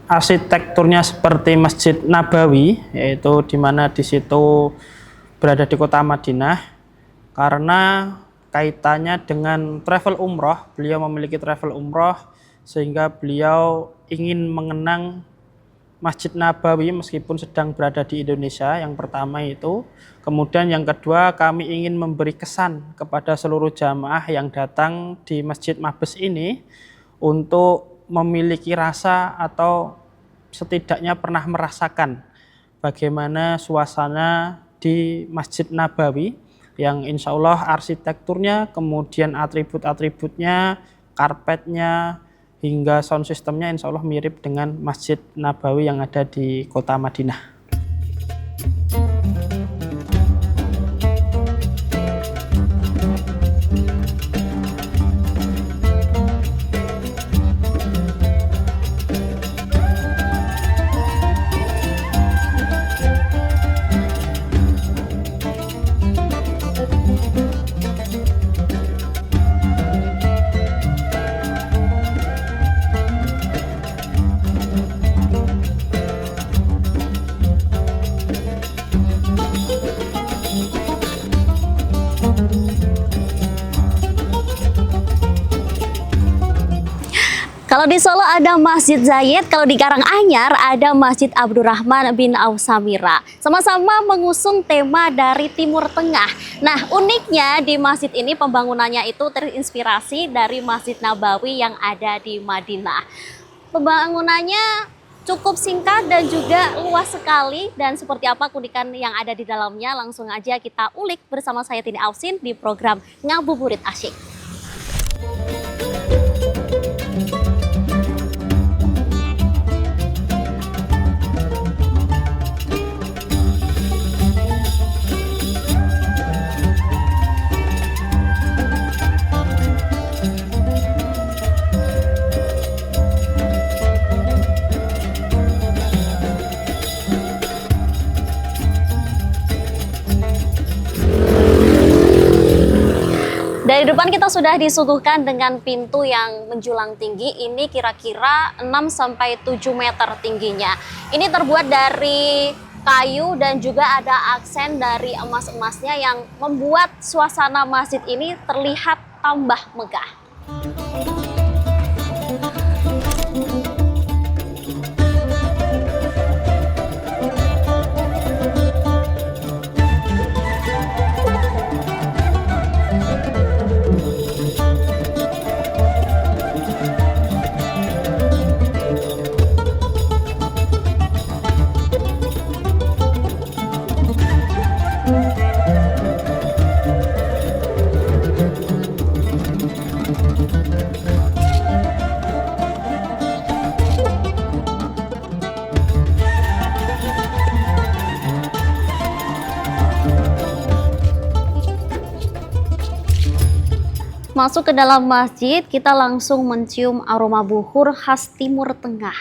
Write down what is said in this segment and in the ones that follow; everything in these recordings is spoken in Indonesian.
arsitekturnya seperti Masjid Nabawi, yaitu di mana di situ berada di kota Madinah, karena kaitannya dengan travel umroh. Beliau memiliki travel umroh sehingga beliau ingin mengenang Masjid Nabawi meskipun sedang berada di Indonesia. Yang pertama itu. Kemudian yang kedua, kami ingin memberi kesan kepada seluruh jamaah yang datang di Masjid Mabes ini untuk memiliki rasa atau setidaknya pernah merasakan bagaimana suasana di Masjid Nabawi yang insya Allah arsitekturnya, kemudian atribut-atributnya, karpetnya, hingga sound systemnya insya Allah mirip dengan Masjid Nabawi yang ada di kota Madinah. Kalau di Solo ada Masjid Zayed, kalau di Karanganyar ada Masjid Abdurrahman bin Auf Samira. Sama-sama mengusung tema dari Timur Tengah. Nah, uniknya di masjid ini pembangunannya itu terinspirasi dari Masjid Nabawi yang ada di Madinah. Pembangunannya cukup singkat dan juga luas sekali, dan seperti apa keunikan yang ada di dalamnya langsung aja kita ulik bersama saya Tini Aufsin di program Ngabuburit Asyik. Dari depan kita sudah disuguhkan dengan pintu yang menjulang tinggi. Ini kira-kira 6-7 meter tingginya. Ini terbuat dari kayu dan juga ada aksen dari emas-emasnya yang membuat suasana masjid ini terlihat tambah megah. Masuk ke dalam masjid, kita langsung mencium aroma buhur khas Timur Tengah.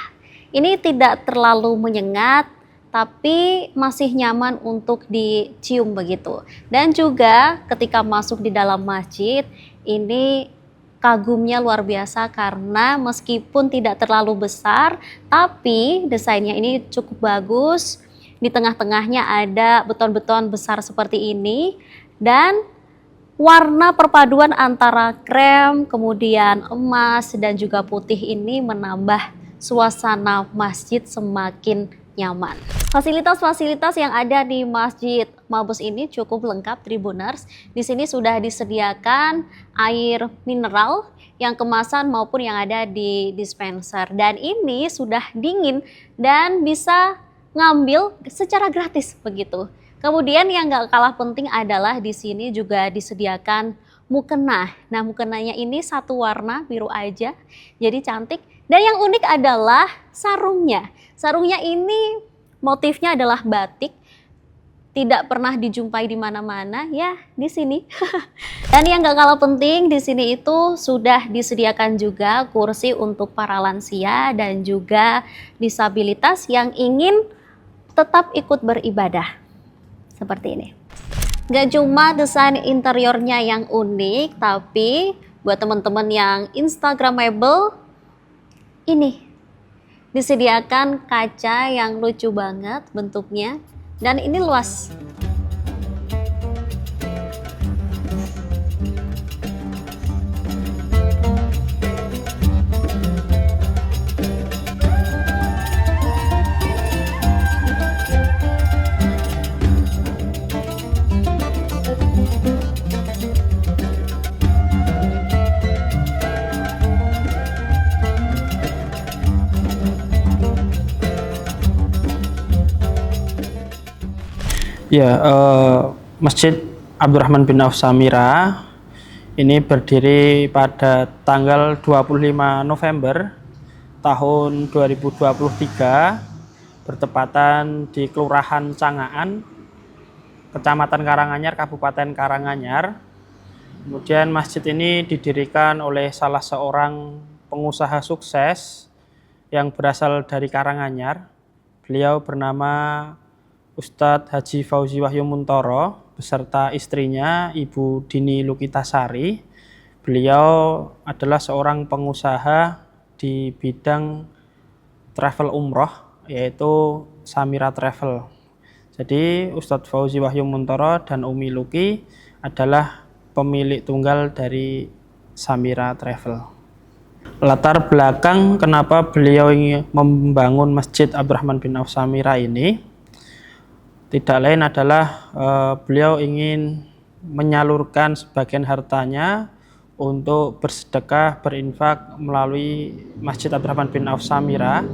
Ini tidak terlalu menyengat, tapi masih nyaman untuk dicium begitu. Dan juga ketika masuk di dalam masjid, ini kagumnya luar biasa karena meskipun tidak terlalu besar, tapi desainnya ini cukup bagus. Di tengah-tengahnya ada beton-beton besar seperti ini, dan warna perpaduan antara krem, kemudian emas, dan juga putih ini menambah suasana masjid semakin nyaman. Fasilitas-fasilitas yang ada di Masjid Mabes ini cukup lengkap, Tribuners. Di sini sudah disediakan air mineral yang kemasan maupun yang ada di dispenser. Dan ini sudah dingin dan bisa ngambil secara gratis begitu. Kemudian yang gak kalah penting adalah di sini juga disediakan mukena. Nah, mukenanya ini satu warna, biru aja, jadi cantik. Dan yang unik adalah sarungnya. Sarungnya ini motifnya adalah batik, tidak pernah dijumpai di mana-mana, ya di sini. Dan yang gak kalah penting di sini itu sudah disediakan juga kursi untuk para lansia dan juga disabilitas yang ingin tetap ikut beribadah. Seperti ini. Gak cuma desain interiornya yang unik, tapi buat teman-teman yang instagramable, ini Disediakan kaca yang lucu banget bentuknya, dan ini luas. Ya, Masjid Abdurrahman bin Auf Samirah ini berdiri pada tanggal 25 November tahun 2023, bertepatan di Kelurahan Cangaan, Kecamatan Karanganyar, Kabupaten Karanganyar. Kemudian masjid ini didirikan oleh salah seorang pengusaha sukses yang berasal dari Karanganyar. Beliau bernama Ustadz Haji Fauzi Wahyu Muntoro beserta istrinya Ibu Dini Lukitasari. Beliau adalah seorang pengusaha di bidang travel umroh, yaitu Samirah Travel. Jadi Ustadz Fauzi Wahyu Muntoro dan Umi Luki adalah pemilik tunggal dari Samirah Travel. Latar belakang kenapa beliau ingin membangun Masjid Abdurrahman bin Auf Samirah ini tidak lain adalah beliau ingin menyalurkan sebagian hartanya untuk bersedekah, berinfak melalui Masjid Abdurrahman bin Auf Samirah.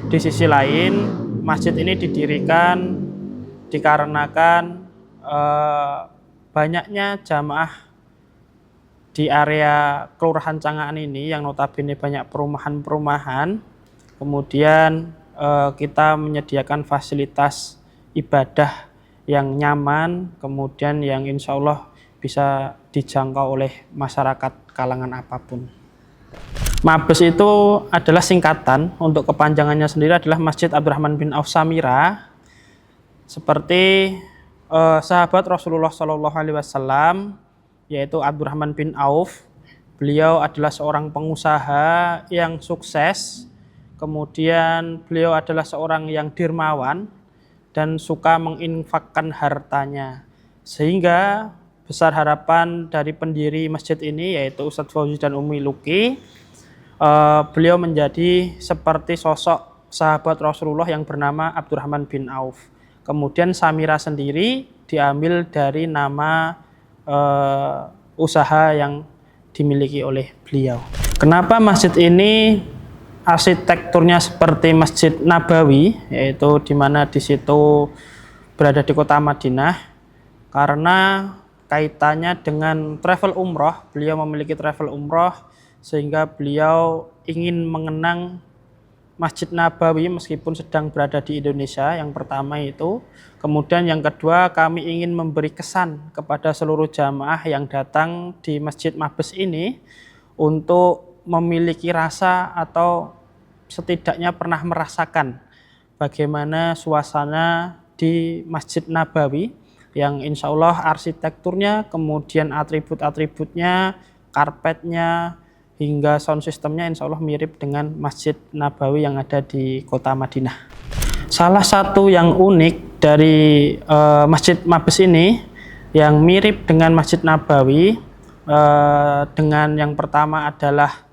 Di sisi lain, masjid ini didirikan dikarenakan banyaknya jamaah di area Kelurahan Cangaan ini yang notabene banyak perumahan-perumahan. Kemudian kita menyediakan fasilitas ibadah yang nyaman, kemudian yang insya Allah bisa dijangkau oleh masyarakat kalangan apapun. Mabes itu adalah singkatan, untuk kepanjangannya sendiri adalah Masjid Abdurrahman bin Auf Samirah. Seperti sahabat Rasulullah SAW, yaitu Abdurrahman bin Auf. Beliau adalah seorang pengusaha yang sukses, kemudian beliau adalah seorang yang dermawan dan suka menginfakkan hartanya, sehingga besar harapan dari pendiri masjid ini yaitu Ustadz Fauzi dan Umi Luki, beliau menjadi seperti sosok sahabat Rasulullah yang bernama Abdurrahman bin Auf. Kemudian Samirah sendiri diambil dari nama usaha yang dimiliki oleh beliau. Kenapa masjid ini arsitekturnya seperti Masjid Nabawi, yaitu di mana di situ berada di kota Madinah? Karena kaitannya dengan travel umroh, beliau memiliki travel umroh sehingga beliau ingin mengenang Masjid Nabawi meskipun sedang berada di Indonesia. Yang pertama itu. Kemudian yang kedua, kami ingin memberi kesan kepada seluruh jamaah yang datang di Masjid Mabes ini untuk memiliki rasa atau setidaknya pernah merasakan bagaimana suasana di Masjid Nabawi yang insya Allah arsitekturnya, kemudian atribut-atributnya, karpetnya, hingga sound systemnya insya Allah mirip dengan Masjid Nabawi yang ada di kota Madinah. Salah satu yang unik dari Masjid Mabes ini yang mirip dengan Masjid Nabawi, dengan yang pertama adalah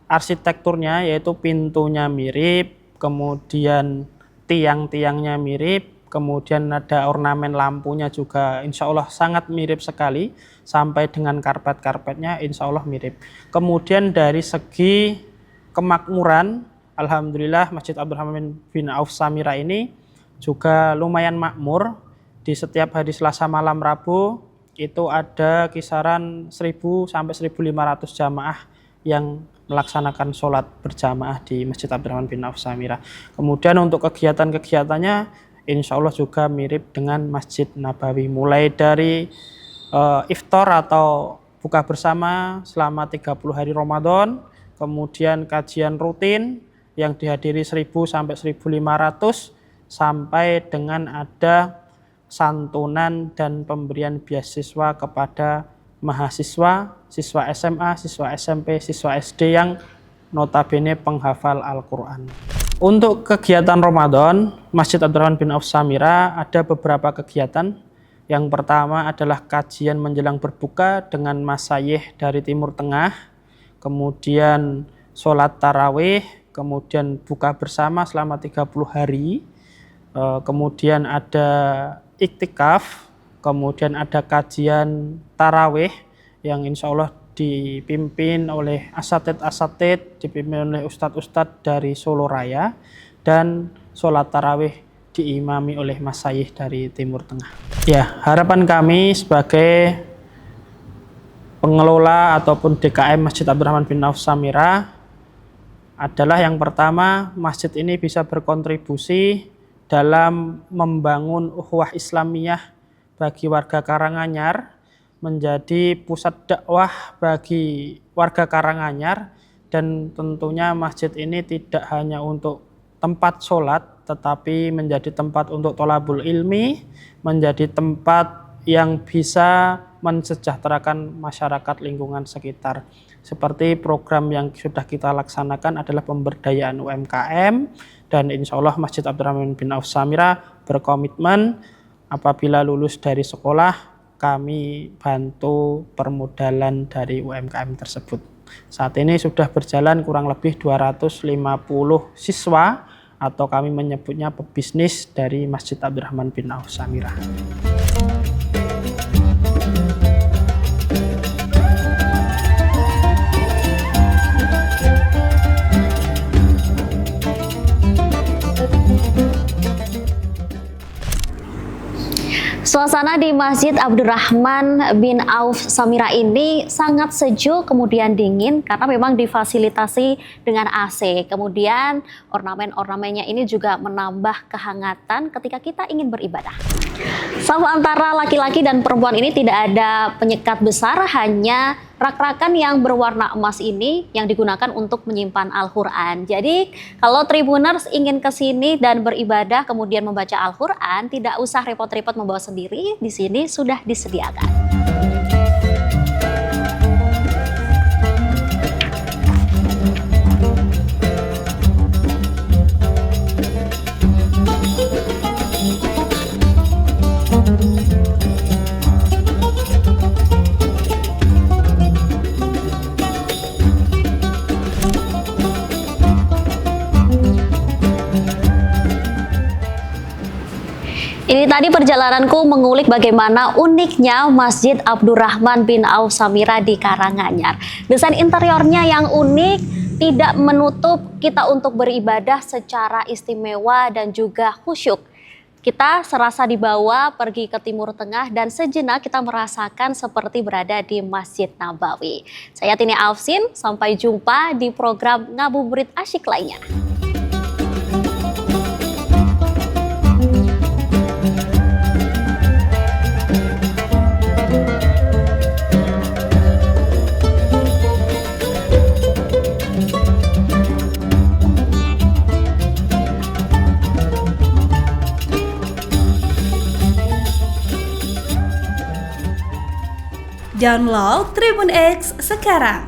arsitekturnya, yaitu pintunya mirip, kemudian tiang-tiangnya mirip, kemudian ada ornamen lampunya juga insya Allah sangat mirip sekali, sampai dengan karpet-karpetnya insya Allah mirip. Kemudian dari segi kemakmuran, alhamdulillah Masjid Abdurrahman bin Auf Samirah ini juga lumayan makmur. Di setiap hari Selasa malam Rabu itu ada kisaran 1000 sampai 1500 jamaah yang melaksanakan sholat berjamaah di Masjid Abdurrahman bin Auf Samirah. Kemudian untuk kegiatan-kegiatannya insya Allah juga mirip dengan Masjid Nabawi, mulai dari iftar atau buka bersama selama 30 hari Ramadan, kemudian kajian rutin yang dihadiri 1000 sampai 1500, sampai dengan ada santunan dan pemberian beasiswa kepada mahasiswa, siswa SMA, siswa SMP, siswa SD yang notabene penghafal Al-Quran. Untuk kegiatan Ramadan, Masjid Abdurrahman bin Auf Samirah ada beberapa kegiatan. Yang pertama adalah kajian menjelang berbuka dengan masyayikh dari Timur Tengah, kemudian sholat tarawih, kemudian buka bersama selama 30 hari, kemudian ada iktikaf, kemudian ada kajian tarawih yang insya Allah dipimpin oleh asatid, dipimpin oleh ustadz-ustadz dari Solo Raya, dan sholat tarawih diimami oleh masyayikh dari Timur Tengah. Ya, harapan kami sebagai pengelola ataupun DKM Masjid Abdurrahman bin Auf Samirah adalah yang pertama, masjid ini bisa berkontribusi dalam membangun ukhuwah Islamiyah bagi warga Karanganyar, menjadi pusat dakwah bagi warga Karanganyar, dan tentunya masjid ini tidak hanya untuk tempat sholat, tetapi menjadi tempat untuk tholabul ilmi, menjadi tempat yang bisa mensejahterakan masyarakat lingkungan sekitar. Seperti program yang sudah kita laksanakan adalah pemberdayaan UMKM, dan insya Allah Masjid Abdurrahman bin Auf Samirah berkomitmen apabila lulus dari sekolah, kami bantu permodalan dari UMKM tersebut. Saat ini sudah berjalan kurang lebih 250 siswa, atau kami menyebutnya pebisnis dari Masjid Abdurrahman bin Auf Samirah. Suasana di Masjid Abdurrahman bin Auf Samirah ini sangat sejuk, kemudian dingin karena memang difasilitasi dengan AC. Kemudian ornamen-ornamennya ini juga menambah kehangatan ketika kita ingin beribadah. Saf antara laki-laki dan perempuan ini tidak ada penyekat besar, hanya rak-rakan yang berwarna emas ini yang digunakan untuk menyimpan Al-Quran. Jadi kalau Tribuners ingin ke sini dan beribadah kemudian membaca Al-Quran, tidak usah repot-repot membawa sendiri, di sini sudah disediakan. Ini tadi perjalananku mengulik bagaimana uniknya Masjid Abdurrahman bin Auf Samirah di Karanganyar. Desain interiornya yang unik tidak menutup kita untuk beribadah secara istimewa dan juga khusyuk. Kita serasa dibawa pergi ke Timur Tengah dan sejenak kita merasakan seperti berada di Masjid Nabawi. Saya Tini Afsin, sampai jumpa di program Ngabuburit Asyik lainnya. Download Tribun X sekarang,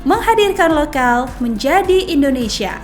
menghadirkan lokal menjadi Indonesia.